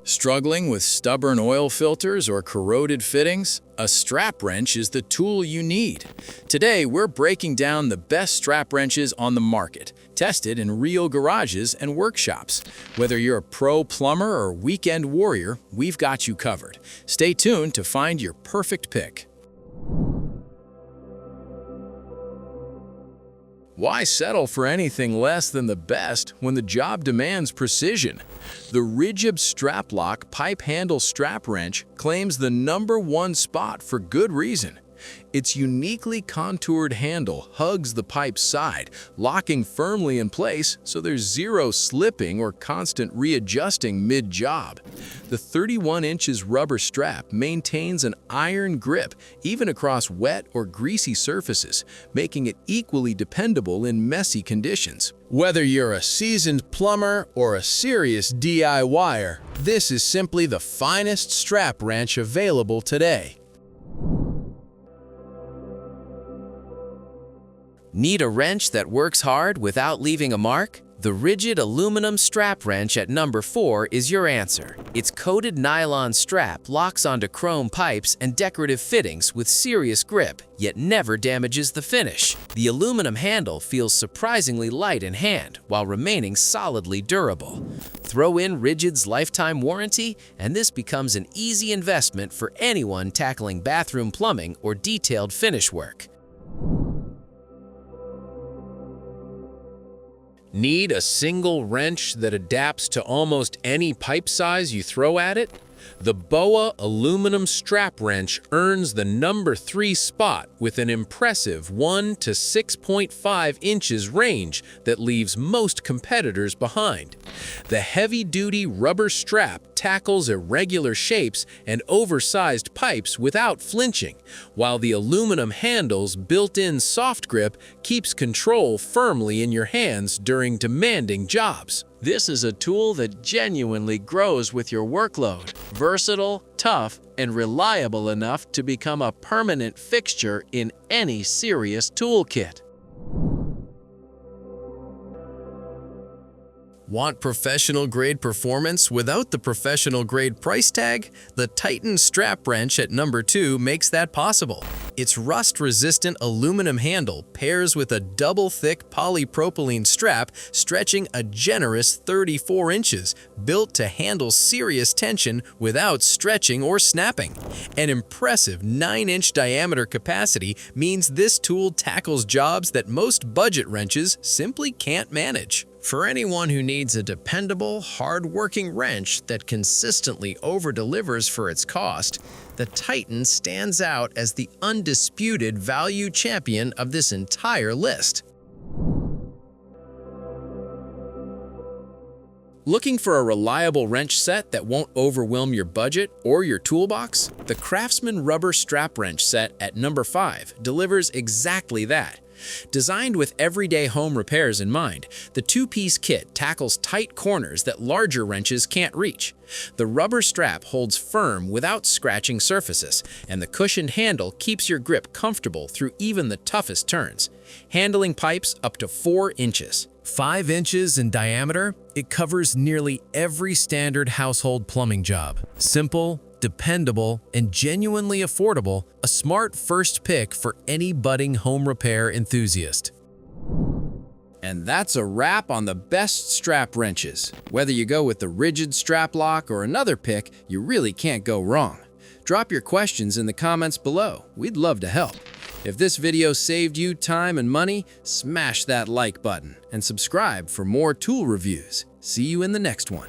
Struggling with stubborn oil filters or corroded fittings? A strap wrench is the tool you need. Today, we're breaking down the best strap wrenches on the market, tested in real garages and workshops. Whether you're a pro plumber or weekend warrior, we've got you covered. Stay tuned to find your perfect pick. Why settle for anything less than the best when the job demands precision? The Ridgid strap lock pipe handle strap wrench claims the #1 spot for good reason. Its uniquely contoured handle hugs the pipe's side, locking firmly in place so there's zero slipping or constant readjusting mid-job. The 31 inches rubber strap maintains an iron grip even across wet or greasy surfaces, making it equally dependable in messy conditions. Whether you're a seasoned plumber or a serious DIYer, this is simply the finest strap wrench available today. Need a wrench that works hard without leaving a mark? The Ridgid aluminum strap wrench at #4 is your answer. Its coated nylon strap locks onto chrome pipes and decorative fittings with serious grip, yet never damages the finish. The aluminum handle feels surprisingly light in hand while remaining solidly durable. Throw in Ridgid's lifetime warranty, and this becomes an easy investment for anyone tackling bathroom plumbing or detailed finish work. Need a single wrench that adapts to almost any pipe size you throw at it? The BOA aluminum strap wrench earns the #3 spot with an impressive 1 to 6.5 inches range that leaves most competitors behind. The heavy-duty rubber strap tackles irregular shapes and oversized pipes without flinching, while the aluminum handle's built-in soft grip keeps control firmly in your hands during demanding jobs. This is a tool that genuinely grows with your workload. Versatile, tough, and reliable enough to become a permanent fixture in any serious toolkit. Want professional-grade performance without the professional-grade price tag? The Titan strap wrench at #2 makes that possible. Its rust-resistant aluminum handle pairs with a double-thick polypropylene strap stretching a generous 34 inches, built to handle serious tension without stretching or snapping. An impressive 9-inch diameter capacity means this tool tackles jobs that most budget wrenches simply can't manage. For anyone who needs a dependable, hard-working wrench that consistently over-delivers for its cost, the Titan stands out as the undisputed value champion of this entire list. Looking for a reliable wrench set that won't overwhelm your budget or your toolbox? The Craftsman rubber strap wrench set at #5 delivers exactly that. Designed with everyday home repairs in mind, the two-piece kit tackles tight corners that larger wrenches can't reach. The rubber strap holds firm without scratching surfaces, and the cushioned handle keeps your grip comfortable through even the toughest turns, handling pipes up to 4 inches. 5 inches in diameter, it covers nearly every standard household plumbing job. Simple, dependable, and genuinely affordable, a smart first pick for any budding home repair enthusiast. And that's a wrap on the best strap wrenches. Whether you go with the Ridgid strap lock or another pick, you really can't go wrong. Drop your questions in the comments below. We'd love to help. If this video saved you time and money, smash that like button and subscribe for more tool reviews. See you in the next one.